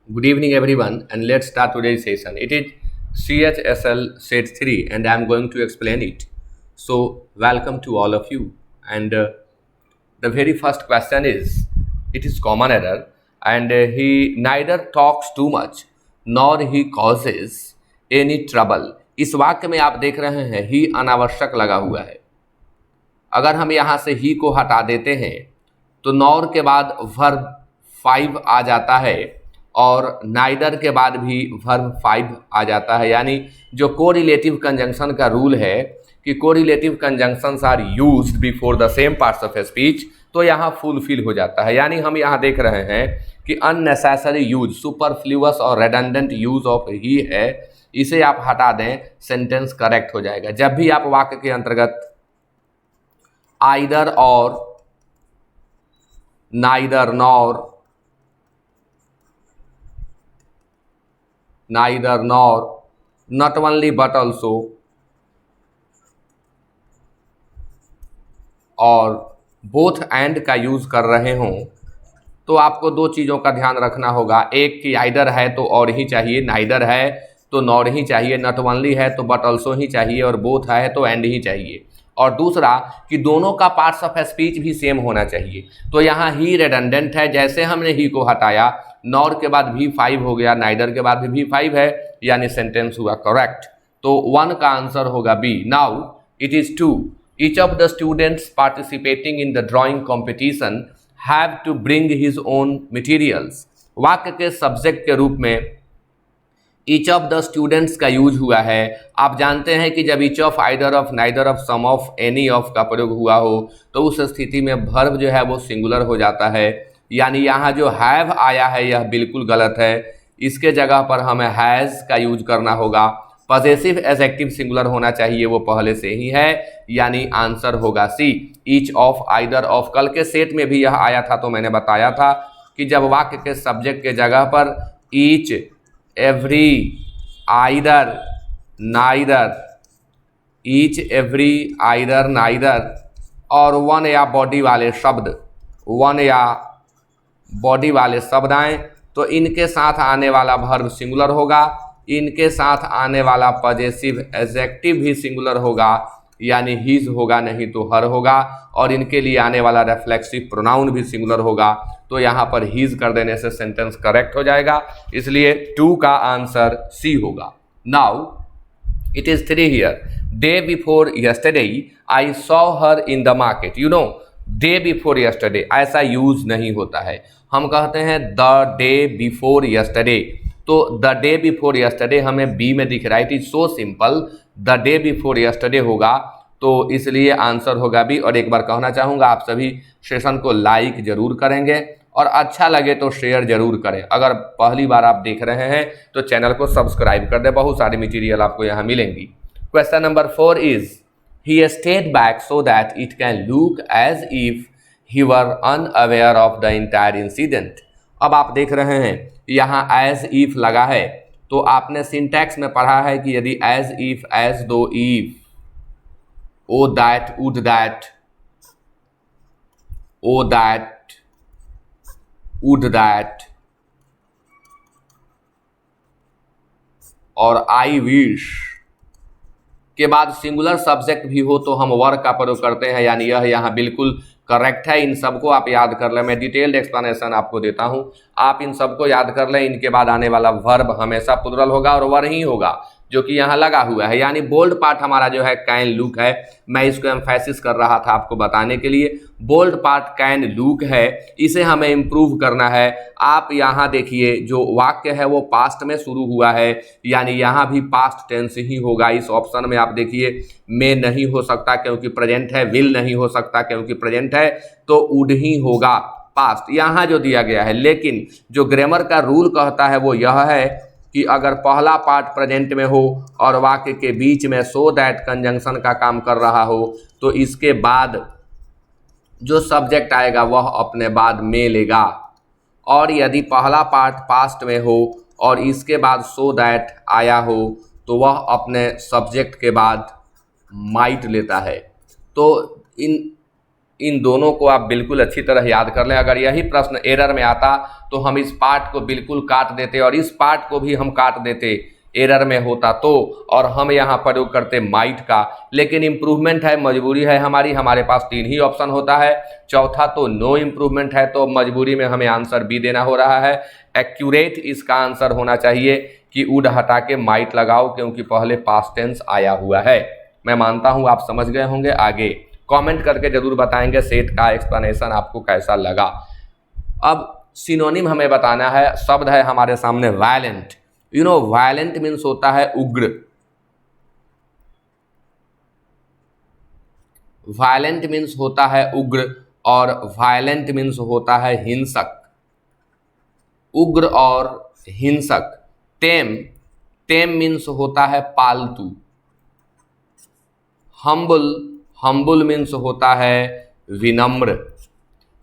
Good evening, everyone, and let's start today's session. It is CHSL Set 3, and I am going to explain it. So, welcome to all of you. And the very first question is it is common error, and he neither talks too much nor he causes any trouble. इस वाक्य में आप देख रहे हैं ही अनावश्यक लगा हुआ है। अगर हम यहाँ से ही को हटा देते हैं तो नॉर के बाद वर्ब 5 आ जाता है और नाइदर के बाद भी वर्ब 5 आ जाता है। यानी जो कोरिलेटिव कंजंक्शन का रूल है कि correlative conjunctions are used before the same parts of speech, तो यहाँ फुलफिल हो जाता है। यानी हम यहाँ देख रहे हैं कि अननेसेसरी यूज, सुपरफ्लूअस और रेडंडेंट यूज ऑफ ही है, इसे आप हटा दें, सेंटेंस करेक्ट हो जाएगा। जब भी आप वाक्य के अंतर्गत आइदर और, neither nor, neither nor, not only but also और बोथ एंड का यूज कर रहे हों तो आपको दो चीज़ों का ध्यान रखना होगा। एक कि आइदर है तो और ही चाहिए, नाइदर है तो नॉर ही चाहिए, नॉट ओनली है तो बट ऑल्सो ही चाहिए और बोथ है तो एंड ही चाहिए। और दूसरा कि दोनों का पार्ट्स ऑफ स्पीच भी सेम होना चाहिए। तो यहाँ ही रेडंडेंट है, जैसे हमने ही को हटाया नॉर के बाद भी 5 हो गया, नाइदर के बाद भी 5 है, यानी सेंटेंस हुआ करेक्ट। तो 1 का आंसर होगा B. Now it is 2. Each of the students participating in the drawing competition have to bring his own materials. वाक्य के सब्जेक्ट के रूप में each of the students का यूज हुआ है। आप जानते हैं कि जब each of, either of, neither of, some of, any of का प्रयोग हुआ हो तो उस स्थिति में वर्ब जो है वो सिंगुलर हो जाता है। यानी यहाँ जो हैव आया है यह बिल्कुल गलत है, इसके जगह पर हमें हैज़ का यूज करना होगा। पॉजेसिव एडजेक्टिव सिंगुलर होना चाहिए, वो पहले से ही है, यानी आंसर होगा सी, ईच ऑफ, आइदर ऑफ। कल के सेट में भी यह आया था तो मैंने बताया था कि जब वाक्य के सब्जेक्ट के जगह पर each, every, either, neither, each, every, either, neither और वन या बॉडी वाले शब्द, वन या बॉडी वाले शब्द आए तो इनके साथ आने वाला वर्ब सिंगुलर होगा, इनके साथ आने वाला पॉजेसिव एडजेक्टिव भी सिंगुलर होगा, यानी हिज होगा नहीं तो हर होगा, और इनके लिए आने वाला रिफ्लेक्सिव प्रोनाउन भी सिंगुलर होगा। तो यहाँ पर हिज कर देने से सेंटेंस करेक्ट हो जाएगा, इसलिए 2 का आंसर सी होगा। Now it is 3 here. Day before yesterday I saw her in the market. You know, day before yesterday ऐसा यूज नहीं होता है, हम कहते हैं द डे बिफोर यस्टरडे। तो द डे बिफोर यस्टरडे हमें बी में दिख रहा है, it is so simple, the day before yesterday होगा, तो इसलिए आंसर होगा बी। और एक बार कहना चाहूँगा आप सभी सेशन को लाइक जरूर करेंगे और अच्छा लगे तो शेयर जरूर करें। अगर पहली बार आप देख रहे हैं तो चैनल को सब्सक्राइब कर दें, बहुत सारी मटीरियल आपको यहाँ मिलेंगी। Question number 4 is he stayed back so that it can look as if he were unaware of the entire incident. अब आप देख रहे हैं यहाँ एज इफ लगा है, तो आपने सिंटैक्स में पढ़ा है कि यदि as if, as though, if, o that, would that, o that, would that और आई विश के बाद सिंगुलर सब्जेक्ट भी हो तो हम वर का प्रयोग करते हैं, यानी यह यहाँ बिल्कुल करेक्ट है। इन सबको आप याद कर लें, मैं डिटेल्ड एक्सप्लेनेशन आपको देता हूं, आप इन सबको याद कर लें। इनके बाद आने वाला वर्ब हमेशा प्लुरल होगा और वर ही होगा, जो कि यहाँ लगा हुआ है। यानी बोल्ड पार्ट हमारा जो है कैन लुक है, मैं इसको एम्फेसिस कर रहा था आपको बताने के लिए। बोल्ड पार्ट कैन लुक है, इसे हमें इम्प्रूव करना है। आप यहाँ देखिए जो वाक्य है वो पास्ट में शुरू हुआ है, यानी यहाँ भी पास्ट टेंस ही होगा। इस ऑप्शन में आप देखिए में नहीं हो सकता क्योंकि प्रेजेंट है, विल नहीं हो सकता क्योंकि प्रेजेंट है, तो वुड ही होगा पास्ट, यहाँ जो दिया गया है। लेकिन जो ग्रामर का रूल कहता है वो यह है कि अगर पहला पार्ट प्रेजेंट में हो और वाक्य के बीच में सो दैट कंजंक्शन का काम कर रहा हो तो इसके बाद जो सब्जेक्ट आएगा वह अपने बाद में लेगा। और यदि पहला पार्ट पास्ट में हो और इसके बाद सो दैट आया हो तो वह अपने सब्जेक्ट के बाद माइट लेता है। तो इन इन दोनों को आप बिल्कुल अच्छी तरह याद कर लें। अगर यही प्रश्न एरर में आता तो हम इस पार्ट को बिल्कुल काट देते और इस पार्ट को भी हम काट देते एरर में होता तो, और हम यहाँ प्रयोग करते माइट का। लेकिन इम्प्रूवमेंट है, मजबूरी है हमारे पास 3 ही ऑप्शन होता है। चौथा तो नो इम्प्रूवमेंट है, तो मजबूरी में हमें आंसर बी देना हो रहा है। एक्यूरेट इसका आंसर होना चाहिए कि वुड हटा के माइट लगाओ, क्योंकि पहले पास्ट टेंस आया हुआ है। मैं मानता हूँ आप समझ गए होंगे। आगे कमेंट करके जरूर बताएंगे सेट का एक्सप्लेनेशन आपको कैसा लगा। अब सिनोनिम हमें बताना है। शब्द है हमारे सामने वायलेंट। वायलेंट मीन्स होता है उग्र। वायलेंट मीन्स होता है उग्र, और वायलेंट मीन्स होता है हिंसक। उग्र और हिंसक। टेम मीन्स होता है पालतू। हम्बल मीन्स होता है विनम्र।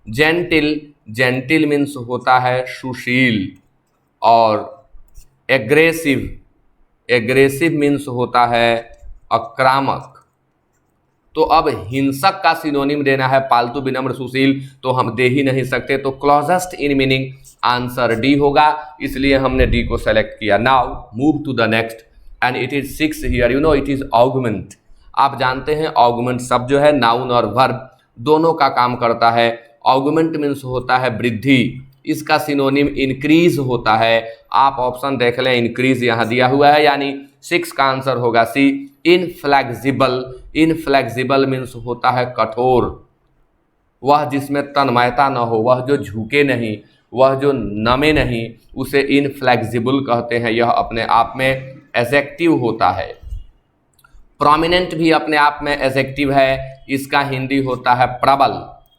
जेंटिल मीन्स होता है सुशील। और एग्रेसिव मीन्स होता है आक्रामक। तो अब हिंसक का सिनोनिम देना है पालतू, विनम्र, सुशील, तो हम दे ही नहीं सकते। तो closest in meaning answer D होगा, इसलिए हमने डी को सेलेक्ट किया। Now move to the next and it is 6 here. It is augment. आप जानते हैं ऑगमेंट शब्द जो है नाउन और वर्ब दोनों का काम करता है। ऑगमेंट मीन्स होता है वृद्धि। इसका सिनोनिम इंक्रीज होता है। आप ऑप्शन देख लें, इंक्रीज यहाँ दिया हुआ है, यानी 6 का आंसर होगा सी। इनफ्लेक्सिबल मीन्स होता है कठोर। वह जिसमें तन्मयता न हो, वह जो झुके नहीं, वह जो नमे नहीं, उसे इनफ्लेक्सिबल कहते हैं। यह अपने आप में एडजेक्टिव होता है। प्रोमिनेंट भी अपने आप में एडजेक्टिव है। इसका हिंदी होता है प्रबल,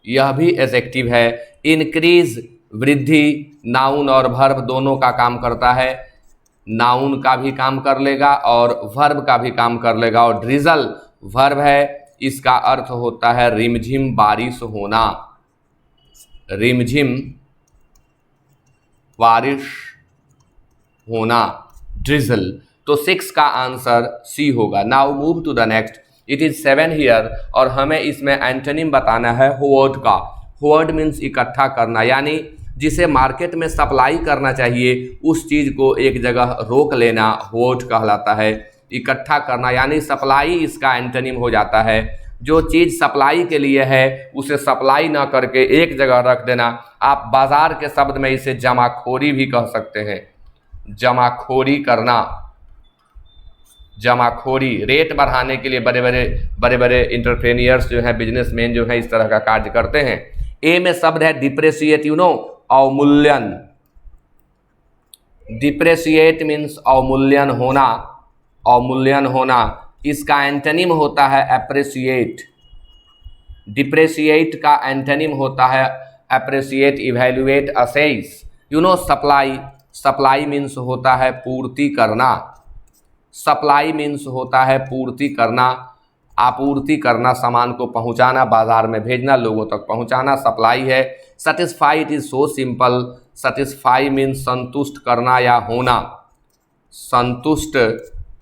यह भी एडजेक्टिव है। इंक्रीज वृद्धि नाउन और वर्ब दोनों का काम करता है। नाउन का भी काम कर लेगा और वर्ब का भी काम कर लेगा। और ड्रिजल वर्ब है, इसका अर्थ होता है रिमझिम बारिश होना। रिमझिम बारिश होना, ड्रिजल। तो 6 का आंसर सी होगा। Now move to the next. It is 7 here, और हमें इसमें एंटोनिम बताना है होवर्ड का। होवर्ड मीन्स इकट्ठा करना, यानी जिसे मार्केट में सप्लाई करना चाहिए उस चीज़ को एक जगह रोक लेना होवर्ड कहलाता है। इकट्ठा करना यानी सप्लाई इसका एंटोनिम हो जाता है। जो चीज़ सप्लाई के लिए है उसे सप्लाई ना करके एक जगह रख देना। आप बाजार के शब्द में इसे जमाखोरी भी कह सकते हैं। जमाखोरी करना, जमाखोरी। रेट बढ़ाने के लिए बड़े बड़े इंटरप्रेन्योर्स जो हैं, बिजनेसमैन जो हैं, इस तरह का कार्य करते हैं। ए में शब्द है डिप्रेशिएट, अवमूल्यन। डिप्रेशिएट मीन्स अवमूल्यन होना, अवमूल्यन होना। इसका एंटोनिम होता है एप्रिशिएट। डिप्रेशिएट का एंटोनिम होता है appreciate, evaluate, assess. Supply. Supply means होता है पूर्ति करना। सप्लाई मीन्स होता है पूर्ति करना, आपूर्ति करना, सामान को पहुंचाना, बाजार में भेजना, लोगों तक पहुंचाना सप्लाई है। Satisfy, it is so simple. Satisfy means संतुष्ट करना या होना। संतुष्ट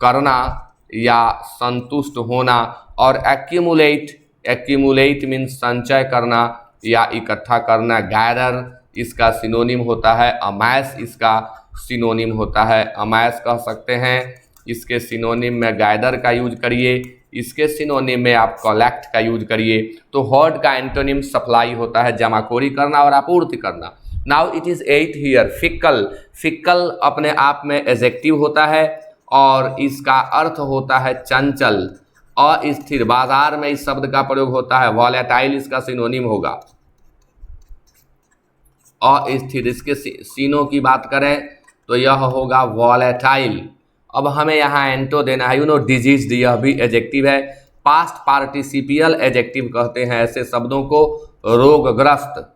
करना या संतुष्ट होना। और एक्यूमुलेट, एक्यूमुलेट मीन्स संचय करना या इकट्ठा करना। गैदर इसका सिनोनिम होता है अमैस। इसका सिनोनिम होता है अमैस कह सकते हैं। इसके सिनोनिम में गैदर का यूज करिए, इसके सिनोनिम में आप कलेक्ट का यूज करिए। तो होर्ड का एंटोनिम सप्लाई होता है जमाखोरी करना और आपूर्ति करना। Now it is 8 here. Fickle. Fickle अपने आप में एडजेक्टिव होता है और इसका अर्थ होता है चंचल, अस्थिर। बाजार में इस शब्द का प्रयोग होता है। वॉलेटाइल इसका सिनोनिम होगा, अस्थिर। इसके सीनों की बात करें तो यह होगा वॉलेटाइल। अब हमें यहाँ एंटो देना है। डिजीज, यह भी एडजेक्टिव है। पास्ट पार्टिसिपियल एडजेक्टिव कहते हैं ऐसे शब्दों को। रोगग्रस्त,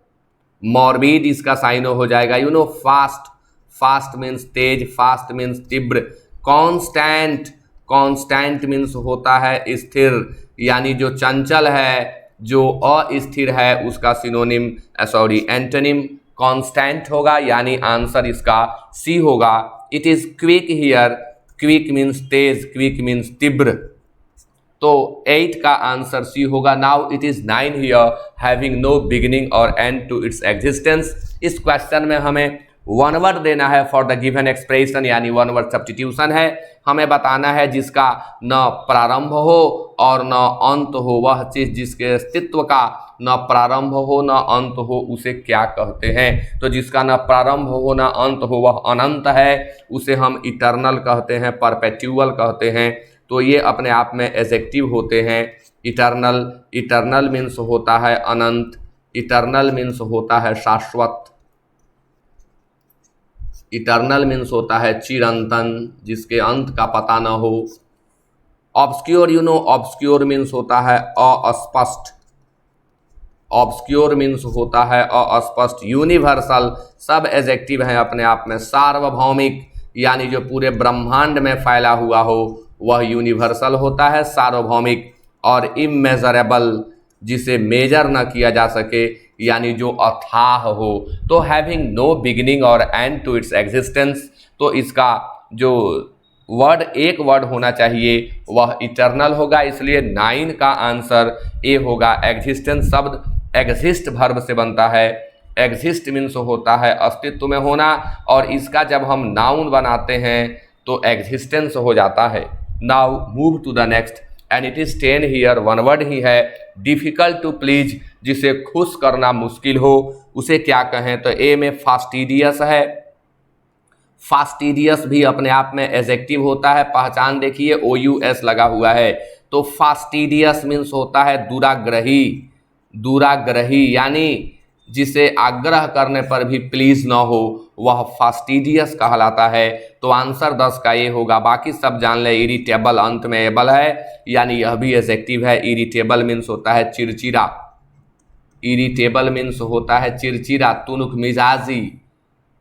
मॉर्बिड इसका साइनो हो जाएगा। फास्ट। फास्ट मीन्स तेज, फास्ट मीन्स तीव्र। कांस्टेंट। कांस्टेंट मीन्स होता है स्थिर, यानी जो चंचल है, जो अस्थिर है, उसका सिनोनिम एंटोनिम कांस्टेंट होगा, यानी आंसर इसका सी होगा। It is quick here. Quick means तेज, क्विक मीन्स तीव्र। तो 8 का आंसर सी होगा। Now it is 9 here having no beginning और एंड टू इट्स एग्जिस्टेंस। इस क्वेश्चन में हमें वन वर्ड देना है फॉर द गिवन एक्सप्रेशन, यानी वन वर्ड सब्स्टिट्यूशन है। हमें बताना है जिसका न प्रारंभ हो और न अंत हो, वह चीज जिसके अस्तित्व का न प्रारंभ हो न अंत हो उसे क्या कहते हैं। तो जिसका न प्रारंभ हो न अंत हो वह अनंत है, उसे हम इटर्नल कहते हैं, परपेचुअल कहते हैं। तो ये अपने आप में एडजेक्टिव होते हैं। इटर्नल, इटर्नल मीन्स होता है अनंत, इटर्नल मीन्स होता है शाश्वत, इटर्नल मीन्स होता है चिरंतन, जिसके अंत का पता न हो। Obscure, you know obscure means होता है अस्पष्ट, ऑब्सक्योर मीन्स होता है अस्पष्ट। यूनिवर्सल, सब एडजेक्टिव हैं अपने आप में। सार्वभौमिक, यानी जो पूरे ब्रह्मांड में फैला हुआ हो वह यूनिवर्सल होता है, सार्वभौमिक। और इमेजरेबल, जिसे मेजर न किया जा सके, यानी जो अथाह हो। तो हैविंग नो बिगिनिंग और एंड टू इट्स एग्जिस्टेंस, तो इसका जो वर्ड एक वर्ड होना चाहिए वह इटर्नल होगा, इसलिए 9 का आंसर ए होगा। एग्जिस्टेंस शब्द एग्जिस्ट वर्ब से बनता है। एग्जिस्ट मीन्स होता है अस्तित्व में होना, और इसका जब हम नाउन बनाते हैं तो एग्जिस्टेंस हो जाता है। Now move to the next and it is 10 here, one word ही है। डिफिकल्ट टू प्लीज, जिसे खुश करना मुश्किल हो उसे क्या कहें। तो ए में फास्टिडियस है। फास्टिडियस भी अपने आप में एडजेक्टिव होता है। पहचान देखिए OUS लगा हुआ है। तो फास्टिडियस मीन्स होता है दुराग्रही, दुराग्रही यानी जिसे आग्रह करने पर भी प्लीज न हो वह फास्टिडियस कहलाता है। तो आंसर 10 का ये होगा। बाकी सब जान ले। इरिटेबल, अंत में एबल है, यानी यह भी एडजेक्टिव है। इरिटेबल मीन्स होता है चिड़चिड़ा, इरिटेबल मीन्स होता है चिड़चिड़ा, तुनुक मिजाजी।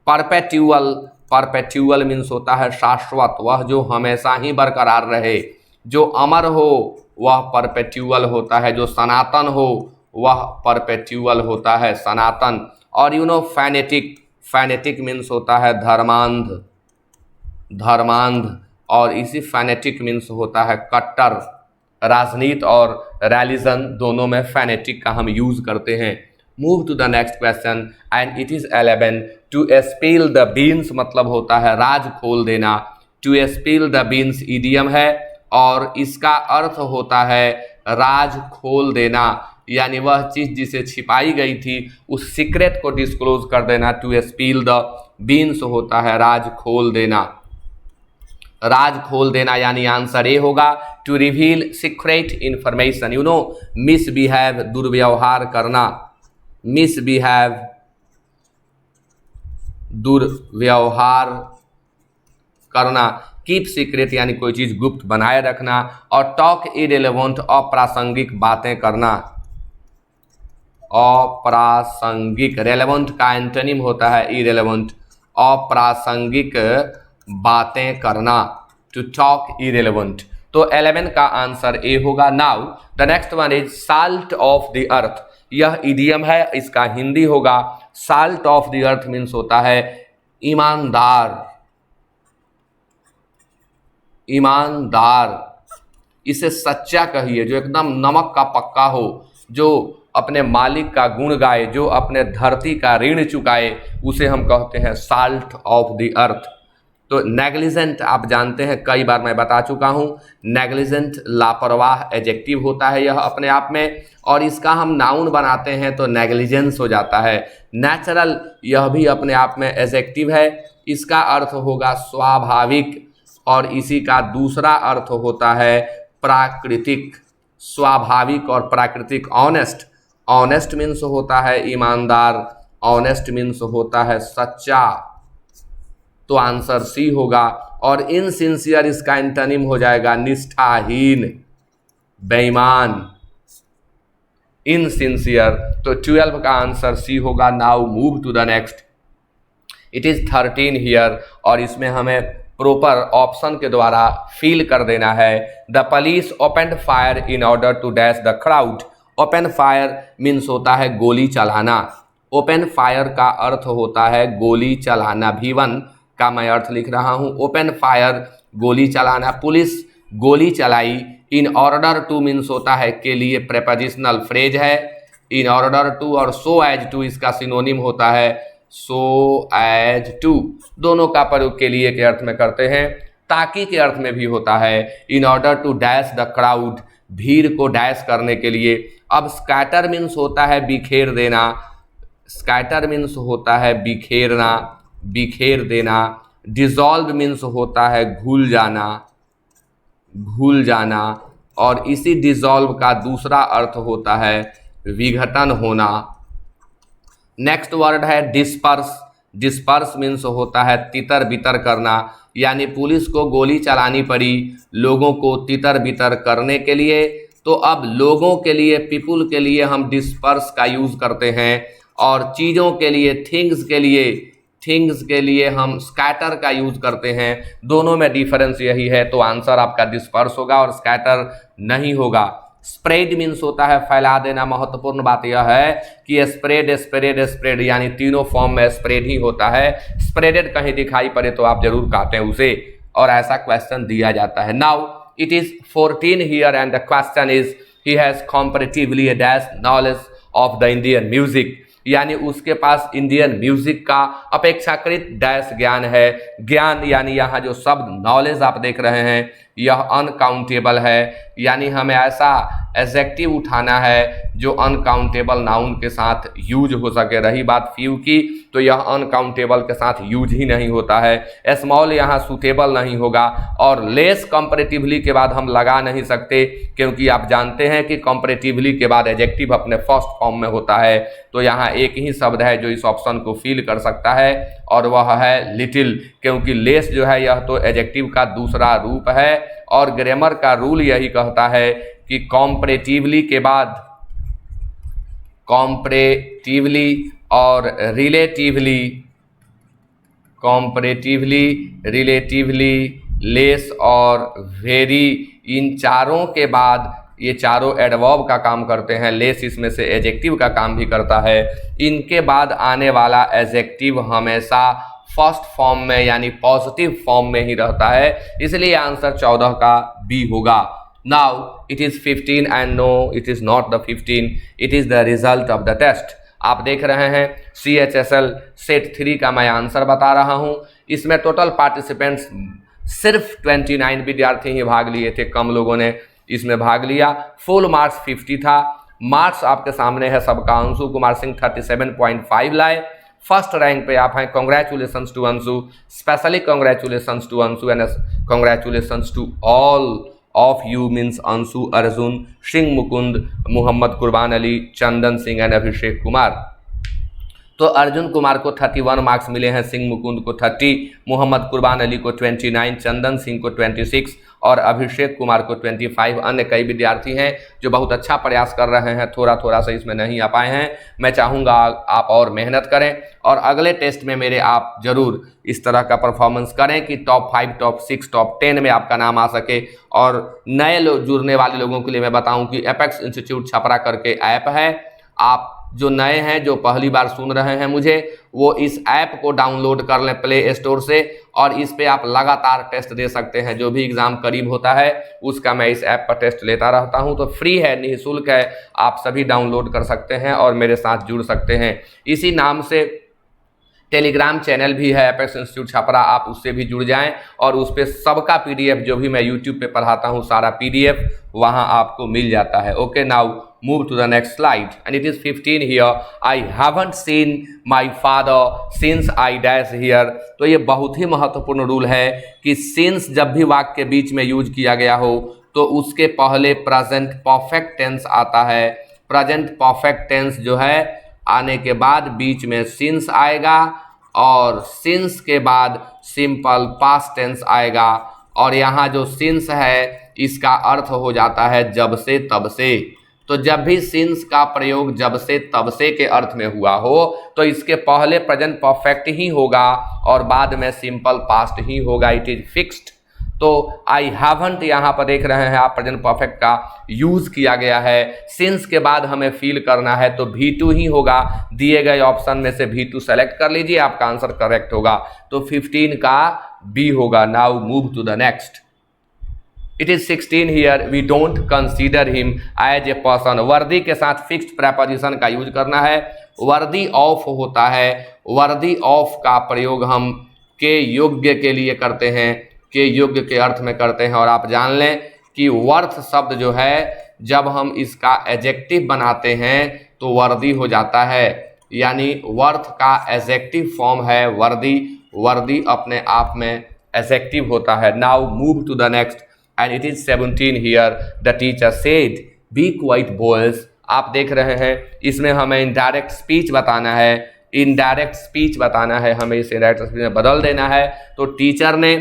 परपेट्यूअल, परपेट्यूअल मीन्स होता है शाश्वत, वह जो हमेशा ही बरकरार रहे। जो अमर हो वह परपेट्यूअल होता है, जो सनातन हो वह परपेट्यूअल होता है, सनातन। और you know fanatic, fanatic means होता है धर्मांध, धर्मांध। और इसी फैनेटिक मीन्स होता है कट्टर। राजनीति और रिलीजन दोनों में फैनेटिक का हम यूज करते हैं। Move to the next question and it is 11। To spill the beans मतलब होता है राज खोल देना। To spill the beans idiom है और इसका अर्थ होता है राज खोल देना, यानी वह चीज जिसे छिपाई गई थी उस सीक्रेट को डिस्क्लोज कर देना। टू स्पिल द बीन्स होता है राज खोल देना, राज खोल देना, यानी आंसर ए होगा। To reveal secret information, you know misbehave, दुर्व्यवहार करना, मिसबिहेव दुर्व्यवहार करना। कीप सीक्रेट यानी कोई चीज गुप्त बनाए रखना। और टॉक इरेलेवेंट, अप्रासंगिक बातें करना, अप्रासंगिक। रेलेवेंट का एंटोनिम होता है इरेलेवेंट, अप्रासंगिक बातें करना, टू टॉक इरेलेवेंट। तो 11 का आंसर ए होगा। Now the next one is salt of the earth, यह इडियम है, इसका हिंदी होगा salt of the earth means होता है ईमानदार, ईमानदार। इसे सच्चा कहिए, जो एकदम नमक का पक्का हो, जो अपने मालिक का गुण गाए, जो अपने धरती का ऋण चुकाए, उसे हम कहते हैं साल्ट ऑफ द अर्थ। तो नेग्लिजेंट आप जानते हैं, कई बार मैं बता चुका हूं, नेग्लिजेंट लापरवाह एडजेक्टिव होता है यह अपने आप में, और इसका हम नाउन बनाते हैं तो नेग्लिजेंस हो जाता है। नेचुरल, यह भी अपने आप में एडजेक्टिव है, इसका अर्थ होगा स्वाभाविक, और इसी का दूसरा अर्थ होता है प्राकृतिक। स्वाभाविक और प्राकृतिक। ऑनेस्ट, ऑनेस्ट मीन्स होता है ईमानदार, ऑनेस्ट मीन्स होता है सच्चा। तो आंसर सी होगा। और इनसिंसियर इसका एंटोनिम हो जाएगा निष्ठाहीन, बेईमान, इनसिंसियर। तो 12 का आंसर सी होगा। Now move to the next, it is 13 here, और इसमें हमें प्रॉपर ऑप्शन के द्वारा फील कर देना है। The police open fire in order to dash the crowd. Open fire means होता है गोली चलाना। ओपन फायर का अर्थ होता है गोली चलाना। V1 का मैं अर्थ लिख रहा हूं। ओपन फायर गोली चलाना, पुलिस गोली चलाई इन ऑर्डर टू मीन्स होता है के लिए प्रेपोजिशनल फ्रेज है। इन ऑर्डर टू और सो एज टू इसका सिनोनिम होता है सो एज टू, दोनों का प्रयोग के लिए के अर्थ में करते हैं। ताकि के अर्थ में भी होता है in order to dash the crowd, भीड़ को डैश करने के लिए। अब स्कैटर मीन्स होता है बिखेर देना, स्कैटर मीन्स होता है बिखेरना, बिखेर देना। डिसॉल्व मीन्स होता है घुल जाना, घुल जाना। और इसी डिसॉल्व का दूसरा अर्थ होता है विघटन होना। नेक्स्ट वर्ड है डिस्पर्स। डिस्पर्स मीन्स होता है तितर बितर करना, यानी पुलिस को गोली चलानी पड़ी लोगों को तितर बितर करने के लिए। तो अब लोगों के लिए, पीपुल के लिए हम डिस्पर्स का यूज़ करते हैं, और चीज़ों के लिए, थिंग्स के लिए हम स्कैटर का यूज़ करते हैं। दोनों में डिफरेंस यही है, तो आंसर आपका डिस्पर्स होगा और स्कैटर नहीं होगा। स्प्रेड मीन्स होता है फैला देना। महत्वपूर्ण बात यह है कि स्प्रेड स्प्रेड स्प्रेड यानी तीनों फॉर्म में स्प्रेड ही होता है। स्प्रेडेड कहीं दिखाई पड़े तो आप जरूर काटें उसे, और ऐसा क्वेश्चन दिया जाता है। Now it is 14 here and the question is he has comparatively dash knowledge of the Indian music, यानी उसके पास इंडियन म्यूजिक का अपेक्षाकृत डैश ज्ञान है। ज्ञान यानी यहाँ जो शब्द नॉलेज आप देख रहे हैं यह अनकाउंटेबल है, यानी हमें ऐसा एडजेक्टिव उठाना है जो अनकाउंटेबल नाउन के साथ यूज हो सके। रही बात फ्यू की, तो यह अनकाउंटेबल के साथ यूज ही नहीं होता है। स्मॉल यहाँ सूटेबल नहीं होगा, और लेस कंपैरेटिवली के बाद हम लगा नहीं सकते, क्योंकि आप जानते हैं कि कंपैरेटिवली के बाद एडजेक्टिव अपने फर्स्ट फॉर्म में होता है। तो यहाँ एक ही शब्द है जो इस ऑप्शन को फिल कर सकता है, और वह है लिटिल, क्योंकि लेस जो है यह तो एडजेक्टिव का दूसरा रूप है, और ग्रामर का रूल यही कहता है कि कंपैरेटिवली के बाद कंपैरेटिवली और रिलेटिवली, कंपैरेटिवली, रिलेटिवली, लेस और वेरी, इन चारों के बाद ये चारों एडवर्ब का काम करते हैं। लेस इसमें से एडजेक्टिव का काम भी करता है। इनके बाद आने वाला एडजेक्टिव हमेशा फर्स्ट फॉर्म में यानी पॉजिटिव फॉर्म में ही रहता है, इसलिए आंसर 14 का बी होगा। Now it is 15 and no it is not the 15, it is the result of the test. आप देख रहे हैं CHSL सेट 3 का मैं आंसर बता रहा हूं। इसमें टोटल पार्टिसिपेंट्स सिर्फ 29 विद्यार्थी ही भाग लिए थे, कम लोगों ने इसमें भाग लिया। फुल मार्क्स 50 था। मार्क्स आपके सामने है सबका। अंशु कुमार सिंह 37.5 लाए, फर्स्ट रैंक पे आप हैं। Congratulations to Anshu, specially congratulations to Anshu and congratulations to all of you means Anshu, Arjun, Singh Mukund, Mohammad Qurban Ali, Chandan Singh and Abhishek Kumar. तो अर्जुन कुमार को 31 मार्क्स मिले हैं, सिंह मुकुंद को 30, मोहम्मद कुर्बान अली को 29, चंदन सिंह को 26 और अभिषेक कुमार को 25। अन्य कई विद्यार्थी हैं जो बहुत अच्छा प्रयास कर रहे हैं, थोड़ा थोड़ा सा इसमें नहीं आ पाए हैं। मैं चाहूँगा आप और मेहनत करें, और अगले टेस्ट में मेरे आप जरूर इस तरह का परफॉर्मेंस करें कि टॉप 5, टॉप 6, टॉप 10 में आपका नाम आ सके। और नए लोग, जुड़ने वाले लोगों के लिए मैं बताऊँ कि एपेक्स इंस्टीट्यूट छपरा करके ऐप है। आप जो नए हैं, जो पहली बार सुन रहे हैं मुझे, वो इस ऐप को डाउनलोड कर लें प्ले स्टोर से, और इस पे आप लगातार टेस्ट दे सकते हैं। जो भी एग्ज़ाम करीब होता है उसका मैं इस ऐप पर टेस्ट लेता रहता हूं। तो फ्री है, निःशुल्क है, आप सभी डाउनलोड कर सकते हैं और मेरे साथ जुड़ सकते हैं। इसी नाम से टेलीग्राम चैनल भी है एपेक्स इंस्टीट्यूट छपरा, आप उससे भी जुड़ जाएं, और उस पर सबका PDF जो भी मैं यूट्यूब पे पढ़ाता हूं सारा PDF वहां आपको मिल जाता है। Okay, now move to the next slide and it is 15 here. I haven't seen my father since I dash here. तो ये बहुत ही महत्वपूर्ण रूल है कि सिंस जब भी वाक्य के बीच में यूज किया गया हो तो उसके पहले प्रेजेंट परफेक्ट टेंस आता है। प्रेजेंट परफेक्ट टेंस जो है आने के बाद बीच में सिंस आएगा, और सिंस के बाद सिंपल पास्ट टेंस आएगा, और यहाँ जो सिंस है इसका अर्थ हो जाता है जब से तब से। तो जब भी सिंस का प्रयोग जब से तब से के अर्थ में हुआ हो तो इसके पहले प्रेजेंट परफेक्ट ही होगा और बाद में सिंपल पास्ट ही होगा। It is fixed. तो आई हैवंट यहाँ पर देख रहे हैं आप, प्रेजेंट परफेक्ट का यूज किया गया है। सिंस के बाद हमें फील करना है तो V2 ही होगा। दिए गए ऑप्शन में से V2 सेलेक्ट कर लीजिए, आपका आंसर करेक्ट होगा। तो 15 का B होगा। Now move to the next. It is 16 here, we don't consider him as a person. वर्दी के साथ फिक्स्ड प्रेपोजिशन का यूज करना है। वर्दी ऑफ होता है, वर्दी ऑफ का प्रयोग हम के योग्य के लिए करते हैं, के योग्य के अर्थ में करते हैं। और आप जान लें कि वर्थ शब्द जो है जब हम इसका एडजेक्टिव बनाते हैं तो वर्दी हो जाता है, यानी वर्थ का एडजेक्टिव फॉर्म है वर्दी। वर्दी अपने आप में एडजेक्टिव होता है। Now move to the next and it is 17 here, the teacher said be quiet boys. आप देख रहे हैं इसमें हमें इनडायरेक्ट स्पीच बताना है, इनडायरेक्ट स्पीच बताना है, हमें इसे डायरेक्ट स्पीच में बदल देना है। तो टीचर ने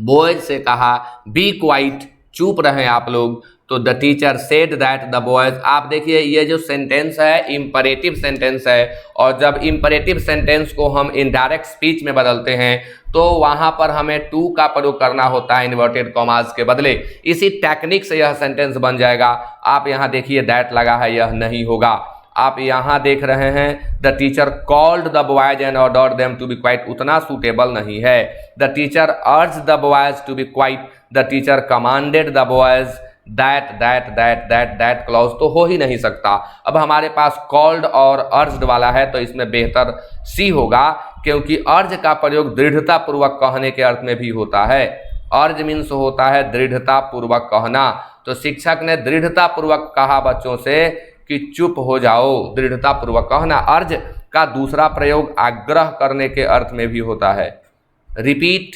बॉयज से कहा बी क्वाइट, चुप रहें आप लोग। तो the teacher said that the boys. आप देखिए ये जो सेंटेंस है इंपरेटिव सेंटेंस है, और जब इंपरेटिव सेंटेंस को हम इनडायरेक्ट स्पीच में बदलते हैं तो वहां पर हमें टू का प्रयोग करना होता है इन्वर्टेड कॉमास के बदले। इसी टेक्निक से यह सेंटेंस बन जाएगा। आप यहाँ देखिए दैट लगा है, यह नहीं होगा। आप यहाँ देख रहे हैं the teacher called the boys and ordered them to be quiet, उतना सूटेबल नहीं है। The teacher urged the boys to be quiet, the teacher commanded the boys, that clause तो हो ही नहीं सकता। अब हमारे पास कॉल्ड और अर्ज्ड वाला है तो इसमें बेहतर सी होगा, क्योंकि अर्ज का प्रयोग दृढ़ता पूर्वक कहने के अर्थ में भी होता है। अर्ज मीन्स होता है दृढ़ता पूर्वक कहना। तो शिक्षक ने दृढ़ता पूर्वक कहा बच्चों से कि चुप हो जाओ, दृढ़ता पूर्वक कहना। अर्ज का दूसरा प्रयोग आग्रह करने के अर्थ में भी होता है। रिपीट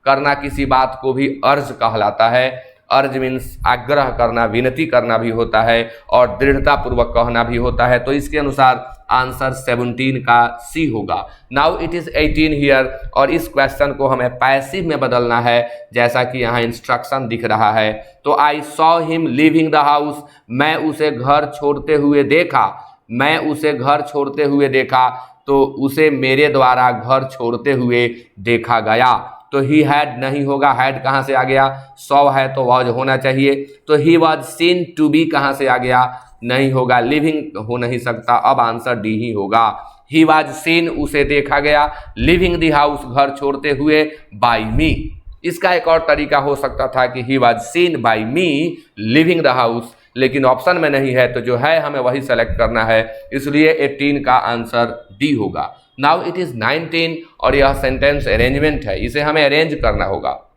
करना किसी बात को भी अर्ज कहलाता है। अर्ज मीन्स आग्रह करना, विनती करना भी होता है, और दृढ़ता पूर्वक कहना भी होता है। तो इसके अनुसार आंसर 17 का सी होगा। नाउ इट इज 18 हियर, और इस क्वेश्चन को हमें पैसिव में बदलना है, जैसा कि यहाँ इंस्ट्रक्शन दिख रहा है। तो I saw him leaving the house, मैं उसे घर छोड़ते हुए देखा, मैं उसे घर छोड़ते हुए देखा, तो उसे मेरे द्वारा घर छोड़ते हुए देखा गया। तो ही हैड नहीं होगा, हैड कहाँ से आ गया, सॉ है तो वॉज होना चाहिए। तो he was seen to be कहाँ से आ गया, नहीं होगा, लिविंग हो नहीं सकता। अब आंसर डी ही होगा। ही वॉज सीन, उसे देखा गया, लिविंग द हाउस, घर छोड़ते हुए, बाई मी। इसका एक और तरीका हो सकता था कि ही was scene by me living the house, लेकिन ऑप्शन में नहीं है, तो जो है हमें वही सेलेक्ट करना है, इसलिए 18 का आंसर डी होगा। नाउ इट इज 19, और यह सेंटेंस अरेंजमेंट है, इसे हमें अरेंज करना होगा।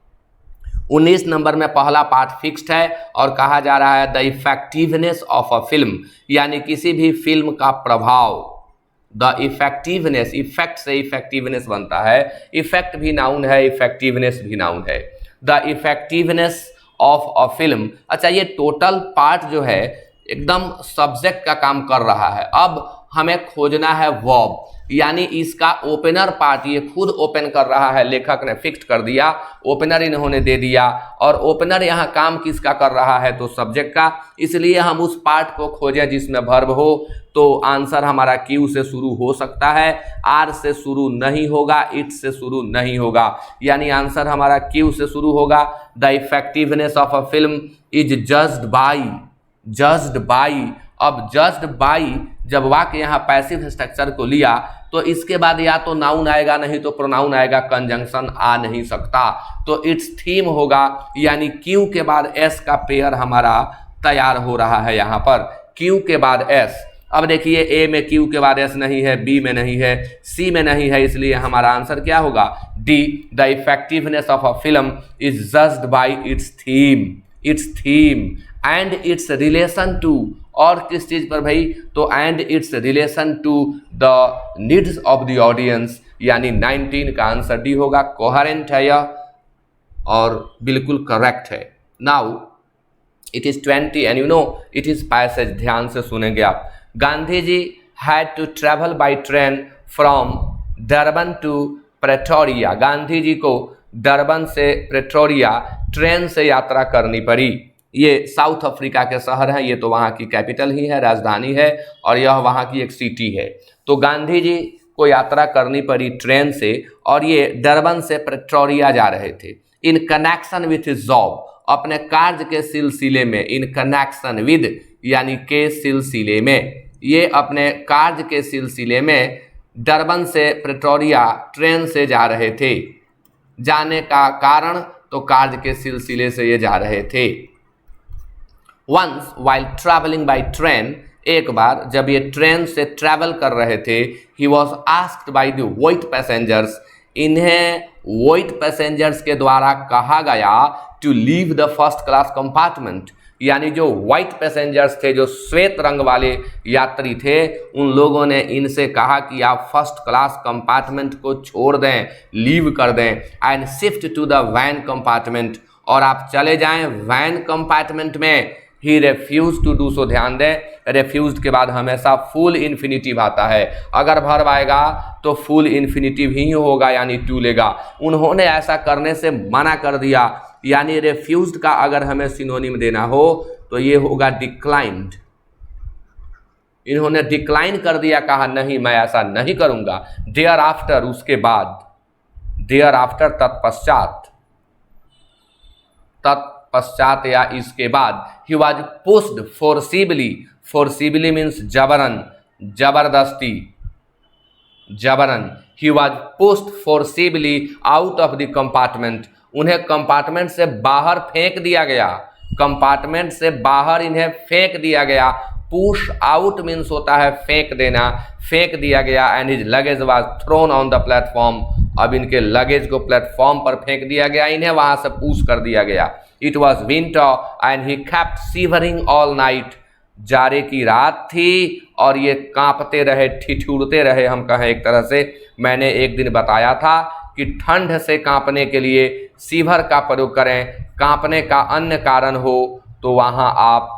19 नंबर में पहला पार्ट फिक्स्ड है और कहा जा रहा है the effectiveness of a film, यानी किसी भी फिल्म का प्रभाव। द इफेक्टिवनेस, इफेक्ट से इफेक्टिवनेस बनता है, इफेक्ट भी नाउन है, इफेक्टिवनेस भी नाउन है। The effectiveness of a film. अच्छा, ये टोटल पार्ट जो है एकदम सब्जेक्ट का काम कर रहा है। अब हमें खोजना है वर्ब, यानी इसका ओपनर पार्ट ये खुद ओपन कर रहा है, लेखक ने फिक्स कर दिया, ओपनर इन्होंने दे दिया, और ओपनर यहाँ काम किसका कर रहा है, तो सब्जेक्ट का। इसलिए हम उस पार्ट को खोजें जिसमें वर्ब हो। तो आंसर हमारा क्यू से शुरू हो सकता है, आर से शुरू नहीं होगा, इट से शुरू नहीं होगा, यानी आंसर हमारा क्यू से शुरू होगा। The effectiveness of a film is judged by. अब जज्ड बाई, जब वाक्य यहाँ पैसिव स्ट्रक्चर को लिया तो इसके बाद या तो नाउन आएगा, नहीं तो प्रोनाउन आएगा, कंजंक्शन आ नहीं सकता। तो इट्स थीम होगा, यानी क्यू के बाद एस का पेयर हमारा तैयार हो रहा है यहाँ पर, क्यू के बाद एस। अब देखिए ए में क्यू के बाद एस नहीं है, बी में नहीं है, सी में नहीं है, इसलिए हमारा आंसर क्या होगा, D. The effectiveness of a film is judged by its theme and its relation to, और किस चीज पर भाई, तो and its relation to the needs of the audience, यानी 19 का आंसर डी होगा। कोहेरेंट है यह और बिल्कुल करेक्ट है। Now it is 20 and you know it is passage, ध्यान से सुनेंगे आप। Gandhi ji had to travel by train from Durban to Pretoria. Gandhi ji को डरबन से प्रेटोरिया ट्रेन से यात्रा करनी पड़ी। ये साउथ अफ्रीका के शहर है, ये तो वहाँ की कैपिटल ही है, राजधानी है, और यह वहाँ की एक सिटी है। तो गांधी जी को यात्रा करनी पड़ी ट्रेन से, और ये डरबन से प्रेटोरिया जा रहे थे। इन कनेक्शन विथ जॉब, अपने कार्य के सिलसिले में, इन कनेक्शन विद यानी के सिलसिले में, ये अपने कार्य के सिलसिले में डरबन से प्रेटोरिया ट्रेन से जा रहे थे। जाने का कारण तो कार्य के सिलसिले से ये जा रहे थे। Once while travelling by train, एक बार जब ये ट्रेन से ट्रैवल कर रहे थे, he was asked by the white passengers, इन्हें वाइट पैसेंजर्स के द्वारा कहा गया to leave the first class compartment, यानी जो व्हाइट पैसेंजर्स थे, जो श्वेत रंग वाले यात्री थे, उन लोगों ने इनसे कहा कि आप फर्स्ट क्लास कंपार्टमेंट को छोड़ दें, लीव कर दें, and shift to the van compartment, और आप चले जाएं वैन कंपार्टमेंट में। He refuse to do so, ध्यान दें, रेफ्यूज के बाद हमेशा फुल इन्फिनिटिव आता है। अगर वर्ब आएगा तो फुल इन्फिनिटिव ही होगा, यानी टू लेगा। उन्होंने ऐसा करने से मना कर दिया, यानी रेफ्यूज्ड का अगर हमें सिनोनिम देना हो तो ये होगा डिक्लाइंड। इन्होंने डिक्लाइन कर दिया, कहा नहीं मैं ऐसा नहीं करूंगा। देयर आफ्टर, उसके बाद, देयर आफ्टर तत्पश्चात, तत्पश्चात या इसके बाद। He was pushed forcibly, forcibly means जबरन, जबरदस्ती, जबरन। He was pushed forcibly out of the compartment, उन्हें कंपार्टमेंट से बाहर फेंक दिया गया, कंपार्टमेंट से बाहर इन्हें फेंक दिया गया। पुश आउट मीन्स होता है फेंक देना, फेंक दिया गया। And his luggage was thrown on the platform, अब इनके लगेज को प्लेटफॉर्म पर फेंक दिया गया, इन्हें वहां से पुश कर दिया गया। It was winter and he kept shivering all night, जाड़े की रात थी और ये कांपते रहे, ठिठुरते रहे, हम कहें एक तरह से। मैंने एक दिन बताया था कि ठंड से कांपने के लिए शिवर का प्रयोग करें, कांपने का अन्य कारण हो तो वहाँ आप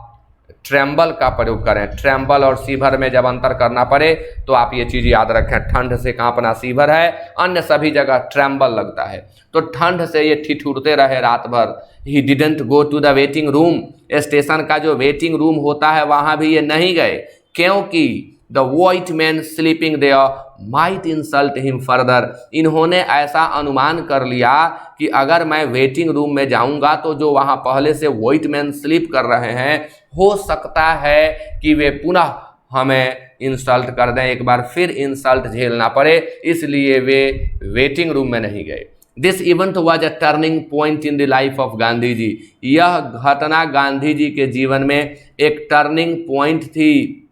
ट्रेम्बल का प्रयोग करें। ट्रेम्बल और शिवर में जब अंतर करना पड़े तो आप ये चीज़ याद रखें, ठंड से कांपना शिवर है, अन्य सभी जगह ट्रेम्बल लगता है। तो ठंड से ये ठिठुरते रहे रात भर। He didn't go to the waiting room, station का जो वेटिंग रूम होता है वहाँ भी ये नहीं गए, क्योंकि the white man sleeping there might insult him further, इन्होंने ऐसा अनुमान कर लिया कि अगर मैं वेटिंग रूम में जाऊंगा तो जो वहाँ पहले से व्हाइट मैन स्लीप कर रहे हैं, हो सकता है कि वे पुनः हमें इंसल्ट कर दें, एक बार फिर इंसल्ट झेलना पड़े, इसलिए वे वेटिंग रूम में नहीं गए। This event was a turning point in the life of Gandhi ji, यह घटना गांधी जी के जीवन में एक टर्निंग पॉइंट थी,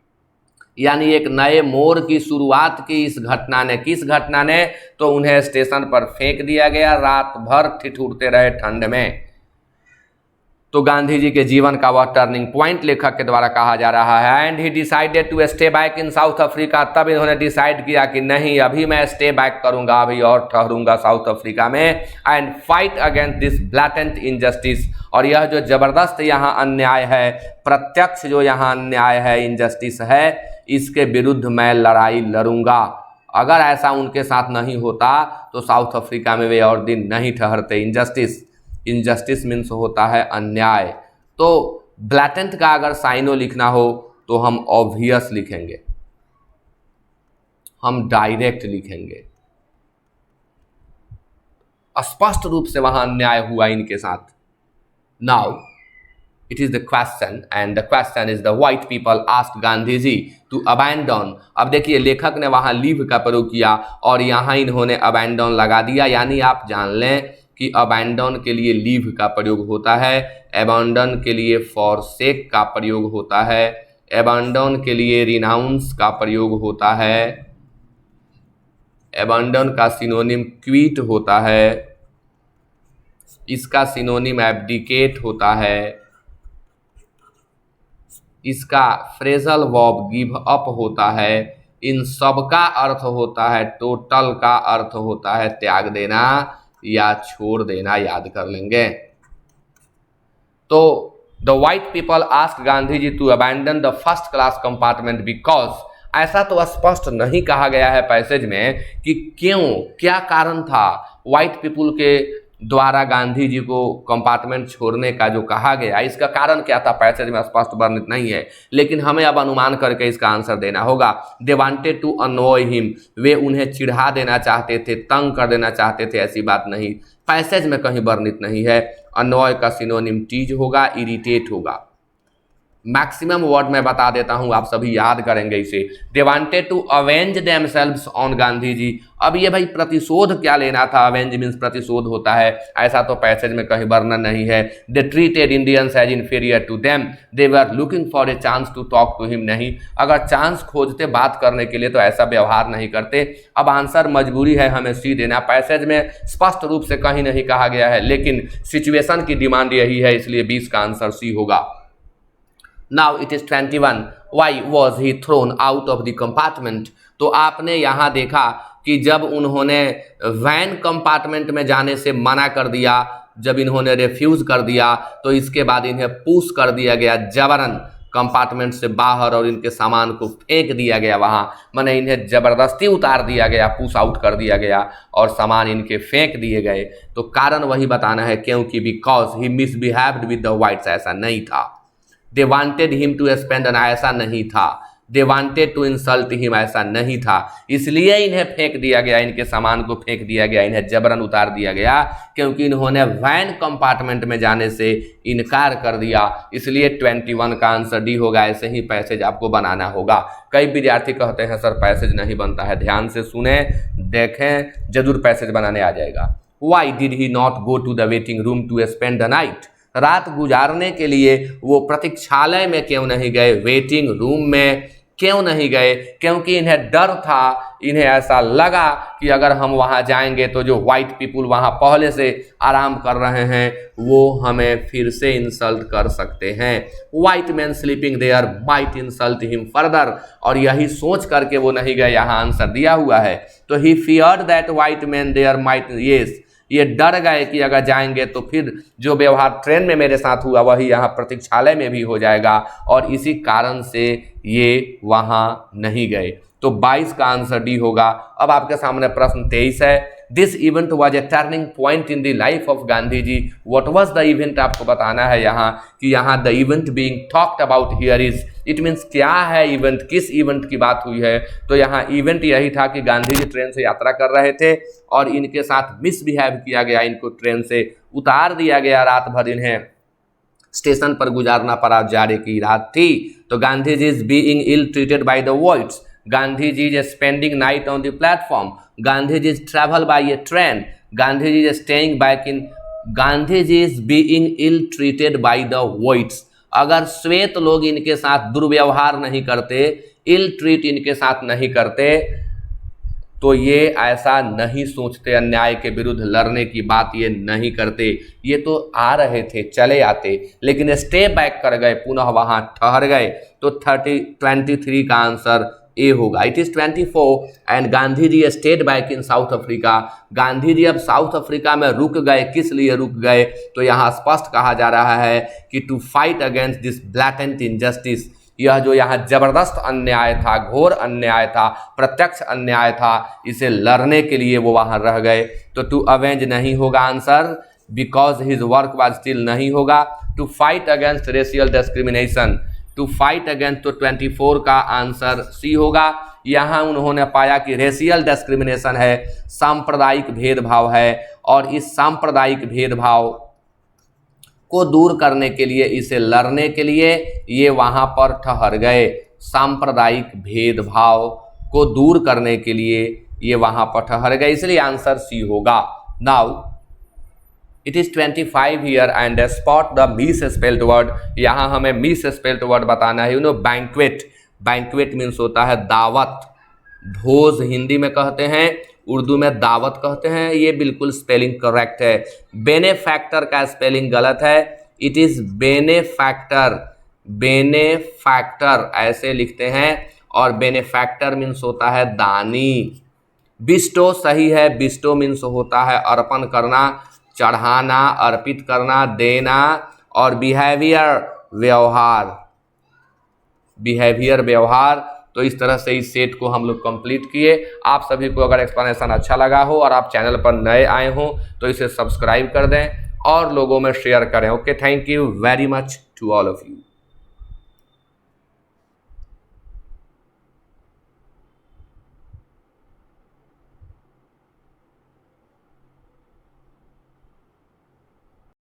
यानी एक नए मोड़ की शुरुआत की इस घटना ने। किस घटना ने? तो उन्हें स्टेशन पर फेंक दिया गया, रात भर ठिठुरते रहे ठंड में। तो गांधी जी के जीवन का वह टर्निंग पॉइंट लेखक के द्वारा कहा जा रहा है। And he decided to stay back in South Africa, तब इन्होंने डिसाइड किया कि नहीं अभी मैं स्टे बैक करूंगा, अभी और ठहरूंगा साउथ अफ्रीका में। And fight against this blatant injustice, और यह जो जबरदस्त यहाँ अन्याय है, प्रत्यक्ष जो यहाँ अन्याय है, इनजस्टिस है, इसके विरुद्ध मैं लड़ाई लड़ूंगा। अगर ऐसा उनके साथ नहीं होता तो साउथ अफ्रीका में वे और दिन नहीं ठहरते। इनजस्टिस, इनजस्टिस मीन्स होता है अन्याय। तो ब्लैटेंट का अगर साइनो लिखना हो तो हम ऑब्वियस लिखेंगे, हम डायरेक्ट लिखेंगे, स्पष्ट रूप से वहां अन्याय हुआ इनके साथ। Now it is the question and the question is the white people asked Gandhi ji to abandon। अब देखिए लेखक ने वहां लीव का प्रयोग किया और यहाँ इन्होंने abandon लगा दिया, यानी आप जान लें कि abandon के लिए लीव का प्रयोग होता है, abandon के लिए forsake का प्रयोग होता है, abandon के लिए renounce का प्रयोग होता है, abandon का सिनोनिम क्विट होता है, इसका सिनोनिम abdicate होता है, इसका फ्रेजल वर्ब गिव अप होता है, इन सब का अर्थ होता है, टोटल का अर्थ होता है त्याग देना या छोड़ देना, याद कर लेंगे। तो the white people asked Gandhi ji to abandon the first class compartment because, ऐसा तो स्पष्ट नहीं कहा गया है पैसेज में कि क्यों, क्या कारण था व्हाइट पीपल के द्वारा गांधी जी को कंपार्टमेंट छोड़ने का जो कहा गया, इसका कारण क्या था पैसेज में स्पष्ट वर्णित नहीं है, लेकिन हमें अब अनुमान करके इसका आंसर देना होगा। They wanted to annoy him, वे उन्हें चिढ़ा देना चाहते थे, तंग कर देना चाहते थे, ऐसी बात नहीं, पैसेज में कहीं वर्णित नहीं है। अनॉय का सिनोनिम टीज होगा, इरिटेट होगा, मैक्सिमम वर्ड मैं बता देता हूं, आप सभी याद करेंगे इसे। They wanted to avenge themselves on Gandhi ji. अब ये भाई प्रतिशोध क्या लेना था, अवेंज मीन्स प्रतिशोध होता है, ऐसा तो पैसेज में कहीं वर्णन नहीं है। They treated Indians as inferior to them, they were looking for a chance to talk to him. नहीं, अगर चांस खोजते बात करने के लिए तो ऐसा व्यवहार नहीं करते। अब आंसर मजबूरी है हमें सी देना, पैसेज में स्पष्ट रूप से कहीं नहीं कहा गया है, लेकिन सिचुएशन की डिमांड यही है, इसलिए 20 का आंसर सी होगा। Now it is 21, why was he thrown out of the compartment. तो आपने यहाँ देखा कि जब उन्होंने वैन कंपार्टमेंट में जाने से मना कर दिया, जब इन्होंने रिफ्यूज कर दिया, तो इसके बाद इन्हें पुश कर दिया गया जबरन कंपार्टमेंट से बाहर और इनके सामान को फेंक दिया गया वहाँ, माने इन्हें जबरदस्ती उतार दिया गया, पुश आउट कर दिया गया और सामान इनके फेंक दिए गए। तो कारण वही बताना है, क्योंकि because he misbehaved with the whites, ऐसा नहीं था। They wanted him to spend an, ऐसा नहीं था। They wanted to insult him, ऐसा नहीं था। इसलिए इन्हें फेंक दिया गया, इनके सामान को फेंक दिया गया, इन्हें जबरन उतार दिया गया, क्योंकि इन्होंने वैन कंपार्टमेंट में जाने से इनकार कर दिया। इसलिए 21 का आंसर डी होगा। ऐसे ही पैसेज आपको बनाना होगा। कई विद्यार्थी कहते हैं सर पैसेज नहीं बनता है, ध्यान से सुने, देखें, जरूर पैसेज बनाने आ जाएगा। Why did he not go to the waiting room to spend the night. रात गुजारने के लिए वो प्रतीक्षालय में क्यों नहीं गए, वेटिंग रूम में क्यों नहीं गए? क्योंकि इन्हें डर था, इन्हें ऐसा लगा कि अगर हम वहाँ जाएंगे तो जो वाइट पीपुल वहाँ पहले से आराम कर रहे हैं वो हमें फिर से इंसल्ट कर सकते हैं। White man sleeping there might insult him further, और यही सोच करके वो नहीं गए, यहाँ आंसर दिया हुआ है। तो he feared that white man there might, yes, ये डर गए कि अगर जाएंगे तो फिर जो व्यवहार ट्रेन में मेरे साथ हुआ वही यहाँ प्रतीक्षालय में भी हो जाएगा, और इसी कारण से ये वहाँ नहीं गए। तो 22 का आंसर डी होगा। अब आपके सामने प्रश्न 23 है। This event was a turning point in the life of Gandhi ji. What was the event, आपको बताना है यहाँ कि यहाँ the event being talked about here is, it means क्या है इवेंट, किस इवेंट की बात हुई है। तो यहाँ इवेंट यही था कि गांधी जी ट्रेन से यात्रा कर रहे थे और इनके साथ मिसबिहेव किया गया, इनको ट्रेन से उतार दिया गया, रात भर इन्हें स्टेशन पर गुजारना पड़ा, जाड़े की रात थी। तो Gandhi ji is being ill treated by the whites, Gandhi ji is spending night on the platform, Gandhi ji is travel by a train, Gandhi ji is staying back in, Gandhi ji is being ill treated by the whites. अगर श्वेत लोग इनके साथ दुर्व्यवहार नहीं करते, इल ट्रीट इनके साथ नहीं करते, तो ये ऐसा नहीं सोचते, अन्याय के विरुद्ध लड़ने की बात ये नहीं करते। ये तो आ रहे थे, चले आते, लेकिन स्टे बैक कर गए, पुनः वहाँ ठहर गए। तो 23 का आंसर ए होगा। It is 24 and Gandhi ji stayed back in South Africa. Gandhi ji अब साउथ अफ्रीका में रुक गए, किस लिए रुक गए? तो यहाँ स्पष्ट कहा जा रहा है कि to fight against this blatant injustice, यह जो यहाँ जबरदस्त अन्याय था, घोर अन्याय था, प्रत्यक्ष अन्याय था, इसे लड़ने के लिए वो वहाँ रह गए। तो टू अवेंज नहीं होगा answer, because his work was still नहीं होगा। To fight against racial discrimination, to fight against, तो 24 का आंसर सी होगा। यहाँ उन्होंने पाया कि रेशियल डिस्क्रिमिनेशन है, सांप्रदायिक भेदभाव है, और इस सांप्रदायिक भेदभाव को दूर करने के लिए, इसे लड़ने के लिए ये वहाँ पर ठहर गए। सांप्रदायिक भेदभाव को दूर करने के लिए ये वहाँ पर ठहर गए, इसलिए आंसर सी होगा। Now it is 25 here and spot the miss spelled word. यहाँ हमें मिस स्पेल्ड वर्ड बताना है। You know banquet, banquet means होता है दावत, भोज हिंदी में कहते हैं, उर्दू में दावत कहते हैं। ये बिल्कुल स्पेलिंग करेक्ट है। बेनेफैक्टर का स्पेलिंग गलत है, इट इज बेनेफैक्टर, बेनेफैक्टर ऐसे लिखते हैं, और बेनेफैक्टर मीन्स होता है दानी। बिस्टो सही है, बिस्टो मीन्स होता है अर्पण करना, चढ़ाना, अर्पित करना, देना, और बिहेवियर व्यवहार, बिहेवियर व्यवहार। तो इस तरह से इस सेट को हम लोग कंप्लीट किए। आप सभी को अगर एक्सप्लेनेशन अच्छा लगा हो और आप चैनल पर नए आए हो तो इसे सब्सक्राइब कर दें और लोगों में शेयर करें। Okay, thank you very much to all of you.